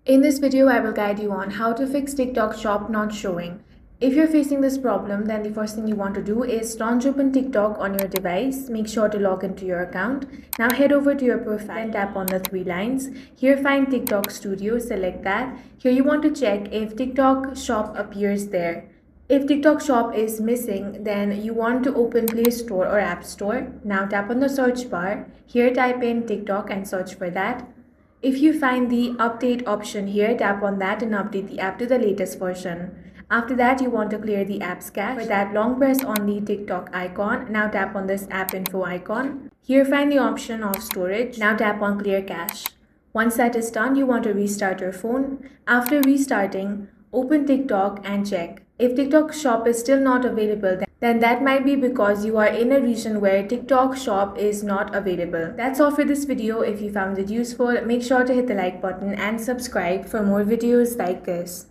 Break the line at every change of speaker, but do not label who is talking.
In this video, I will guide you on how to fix TikTok shop not showing. If you're facing this problem, then the first thing you want to do is launch open TikTok on your device. Make sure to log into your account. Now head over to your profile and tap on the three lines. Here find TikTok Studio, select that. Here you want to check if TikTok shop appears there. If TikTok shop is missing, then you want to open Play Store or App Store. Now tap on the search bar. Here type in TikTok and search for that. If you find the update option here, tap on that and update the app to the latest version. After that, you want to clear the app's cache. For that, long press on the TikTok icon. Now tap on this app info icon. Here find the option of storage. Now tap on clear cache. Once that is done, you want to restart your phone. After restarting, open TikTok and check. If TikTok shop is still not available, then that might be because you are in a region where TikTok shop is not available. That's all for this video. If you found it useful, make sure to hit the like button and subscribe for more videos like this.